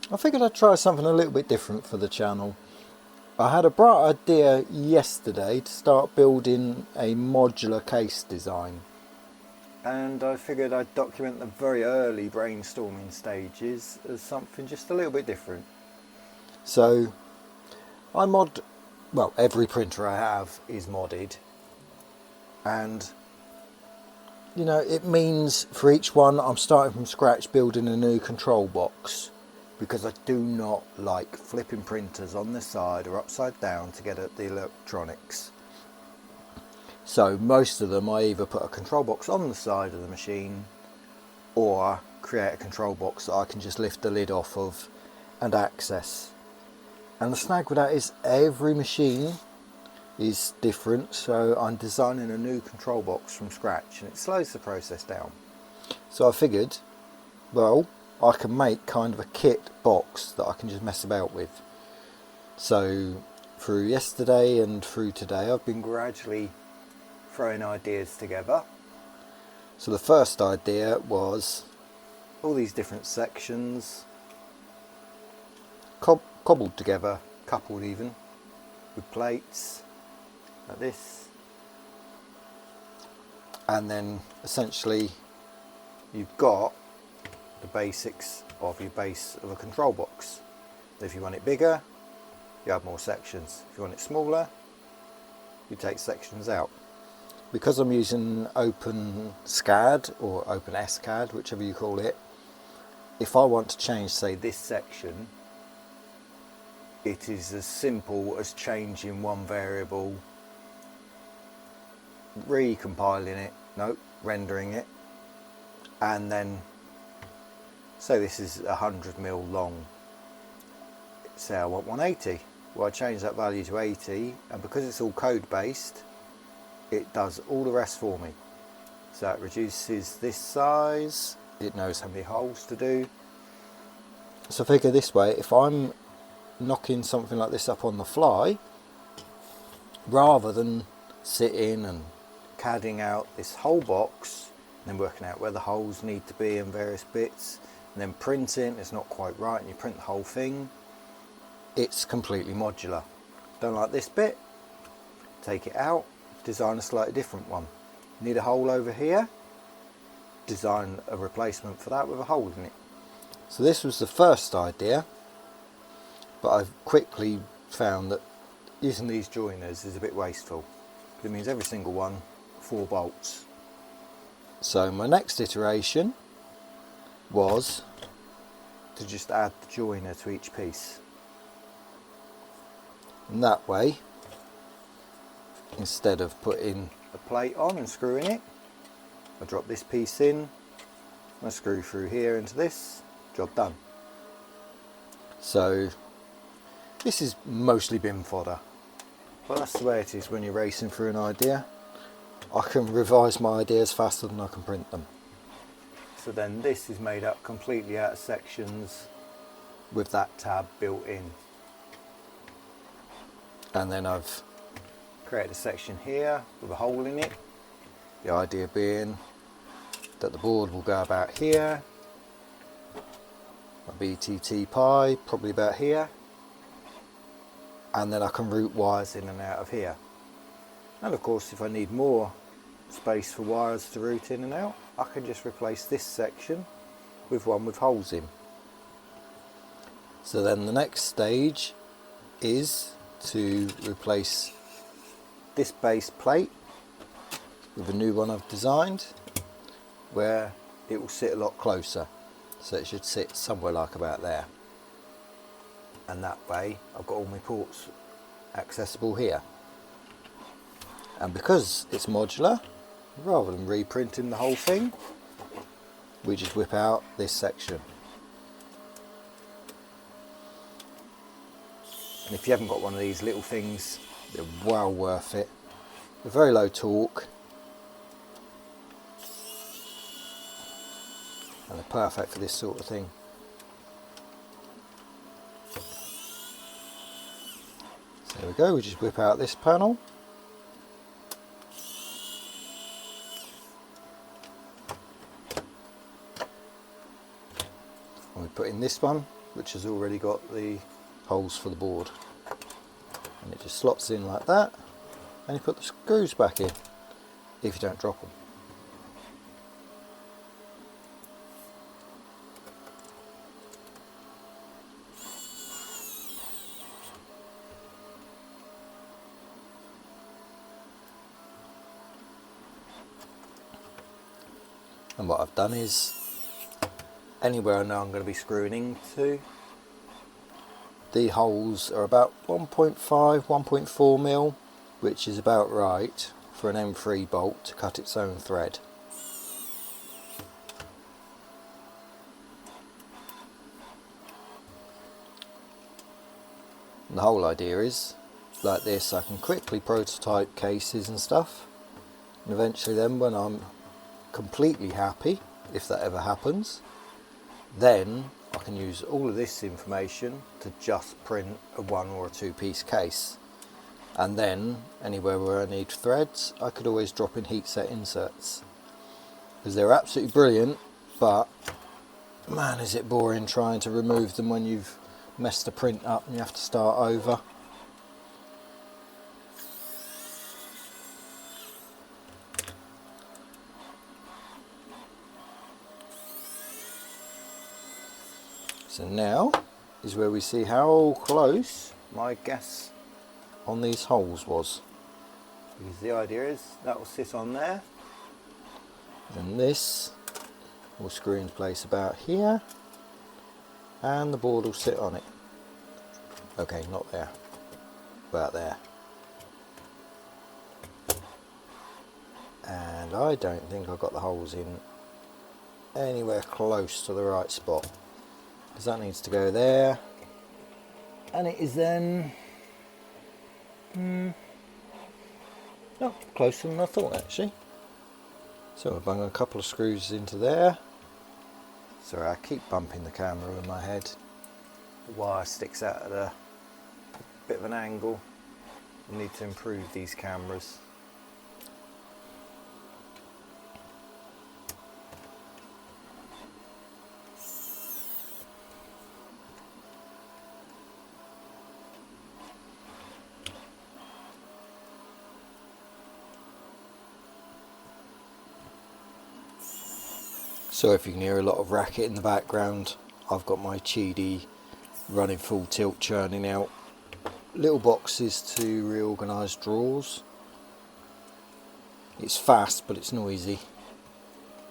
I figured I'd try something a little bit different for the channel. I had a bright idea yesterday to start building a modular case design, and I figured I'd document the very early brainstorming stages as something just a little bit different. So well, every printer I have is modded, and you know, it means for each one I'm starting from scratch building a new control box, because I do not like flipping printers on the side or upside down to get at the electronics. So most of them I either put a control box on the side of the machine or create a control box that I can just lift the lid off of and access. And the snag with that is every machine is different, so I'm designing a new control box from scratch and it slows the process down. So I figured, well, I can make kind of a kit box that I can just mess about with. So through yesterday and through today I've been gradually throwing ideas together. So the first idea was all these different sections cobbled together, coupled even, with plates like this, and then essentially you've got the basics of your base of a control box. If you want it bigger, you have more sections. If you want it smaller, you take sections out. Because I'm using Open SCAD or Open SCAD, whichever you call it, if I want to change, say, this section, it is as simple as changing one variable, recompiling it, rendering it, and then say this is 100mm long, say I want 180. Well, I change that value to 80, and because it's all code based, it does all the rest for me. So it reduces this size, it knows how many holes to do. So figure this way, if I'm knocking something like this up on the fly, rather than sitting and CADing out this whole box and then working out where the holes need to be and various bits, and then printing, it's not quite right and you print the whole thing, it's completely modular. Don't like this bit, take it out, design a slightly different one. Need a hole over here, design a replacement for that with a hole in it. So this was the first idea, but I've quickly found that using these joiners is a bit wasteful. It means every single one 4 bolts. So my next iteration was to just add the joiner to each piece, and that way, instead of putting a plate on and screwing it, I drop this piece in, I screw through here into this, job done. So this is mostly bin fodder, but that's the way it is when you're racing through an idea. I can revise my ideas faster than I can print them. So then this is made up completely out of sections with that tab built in. And then I've created a section here with a hole in it. The idea being that the board will go about here, my BTT pi probably about here, and then I can route wires in and out of here. And of course, if I need more space for wires to route in and out, I can just replace this section with one with holes in. So then the next stage is to replace this base plate with a new one I've designed, where it will sit a lot closer. So it should sit somewhere like about there. And that way I've got all my ports accessible here. And because it's modular, rather than reprinting the whole thing, we just whip out this section. And if you haven't got one of these little things, they're well worth it. They're very low torque and they're perfect for this sort of thing. So there we go, we just whip out this panel. And we put in this one, which has already got the holes for the board, and it just slots in like that, and you put the screws back in if you don't drop them. And what I've done is, anywhere I know I'm going to be screwing into, the holes are about 1.5, 1.4 mil, which is about right for an M3 bolt to cut its own thread. And the whole idea is, like this, I can quickly prototype cases and stuff, and eventually then when I'm completely happy, if that ever happens, then I can use all of this information to just print a 1 or a 2 piece case, and then anywhere where I need threads I could always drop in heat set inserts, because they're absolutely brilliant, but man is it boring trying to remove them when you've messed the print up and you have to start over. So now is where we see how close my guess on these holes was. Because the idea is that will sit on there, and this will screw into place about here, and the board will sit on it. Okay, not there, about there. And I don't think I got the holes in anywhere close to the right spot, because that needs to go there, and it is then not closer than I thought actually. So I've bung a couple of screws into there. Sorry, I keep bumping the camera with my head. The wire sticks out at a bit of an angle. I need to improve these cameras. So if you can hear a lot of racket in the background, I've got my Cheedy running full tilt, churning out little boxes to reorganise drawers. It's fast but it's noisy.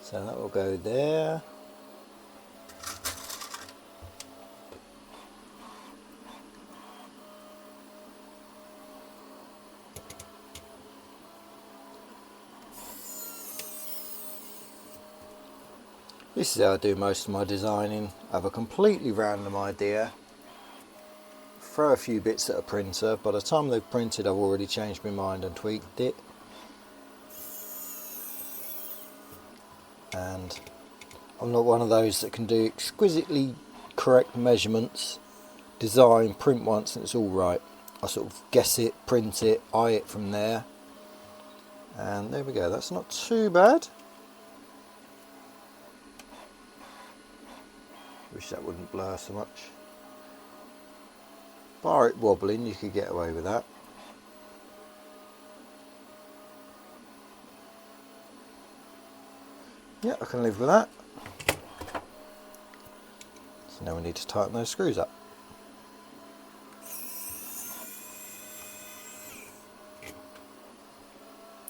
So that will go there. This is how I do most of my designing. I have a completely random idea, throw a few bits at a printer. By the time they've printed, I've already changed my mind and tweaked it. And I'm not one of those that can do exquisitely correct measurements, design, print once and it's all right. I sort of guess it, print it, eye it from there. And there we go, that's not too bad. Wish that wouldn't blur so much. Bar it wobbling, you could get away with that. Yeah, I can live with that. So now we need to tighten those screws up.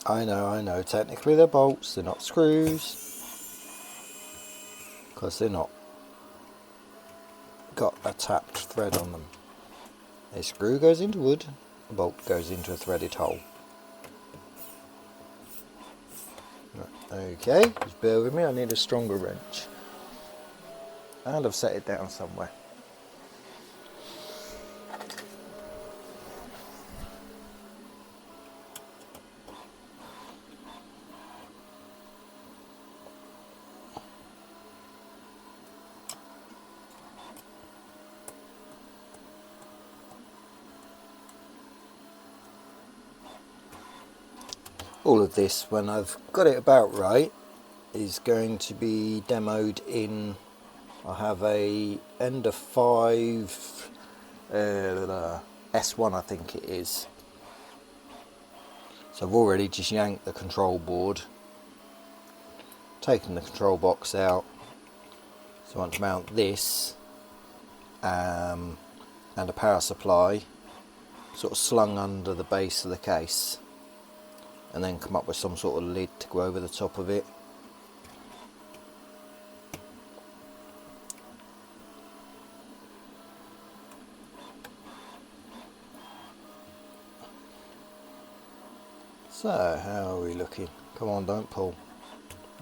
I know, technically they're bolts, they're not screws. Because they're not got a tapped thread on them. A screw goes into wood, a bolt goes into a threaded hole. Right, okay, just bear with me, I need a stronger wrench. And I've set it down somewhere. All of this, when I've got it about right, is going to be demoed in I have a Ender 5 S1 I think it is. So I've already just yanked the control board, taken the control box out. So I want to mount this and a power supply sort of slung under the base of the case, and then come up with some sort of lid to go over the top of it. So how are we looking? Come on, don't pull.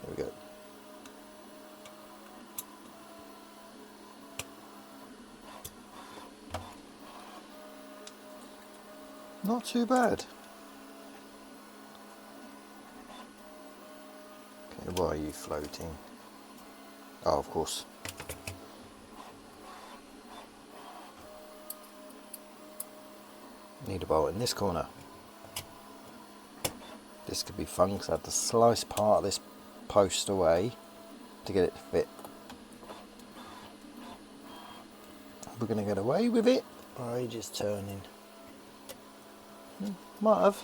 There we go. Not too bad. Okay, why are you floating? Oh, of course. Need a bolt in this corner. This could be fun because I had to slice part of this post away to get it to fit. We're going to get away with it. Or are you just turning? Might have.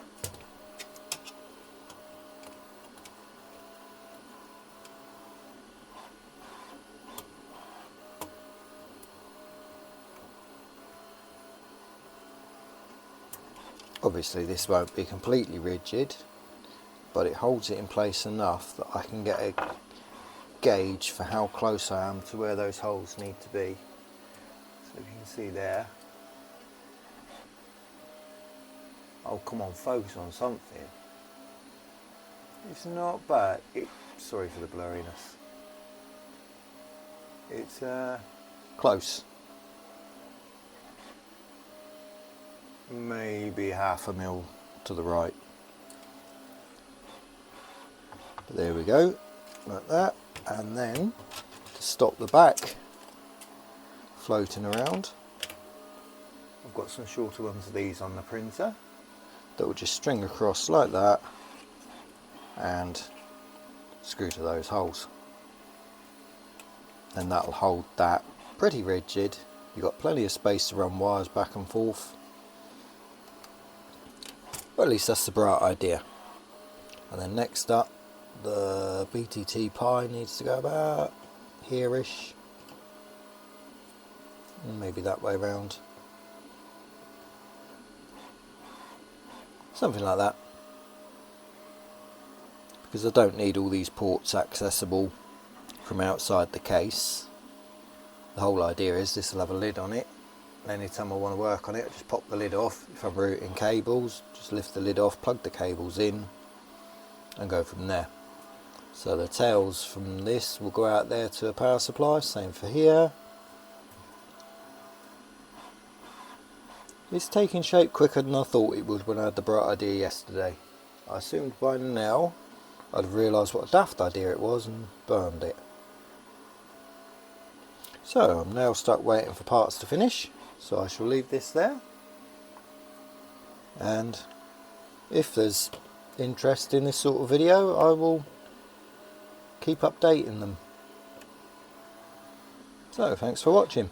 Obviously this won't be completely rigid, but it holds it in place enough that I can get a gauge for how close I am to where those holes need to be. So you can see there. Oh, come on, focus on something. It's not bad. Sorry for the blurriness. It's close. Maybe half a mil to the right. But there we go, like that. And then to stop the back floating around, I've got some shorter ones of these on the printer that will just string across like that and screw to those holes, and that'll hold that pretty rigid. You've got plenty of space to run wires back and forth. Well, at least that's the bright idea. And then next up, the BTT pie needs to go about here-ish, maybe that way around, something like that, because I don't need all these ports accessible from outside the case. The whole idea is this will have a lid on it. Anytime I want to work on it, I just pop the lid off. If I'm routing cables, just lift the lid off, plug the cables in and go from there. So the tails from this will go out there to a power supply, same for here. It's taking shape quicker than I thought it would when I had the bright idea yesterday. I assumed by now I'd have realised what a daft idea it was and burned it. So I'm now stuck waiting for parts to finish. So I shall leave this there, and if there's interest in this sort of video, I will keep updating them. So thanks for watching.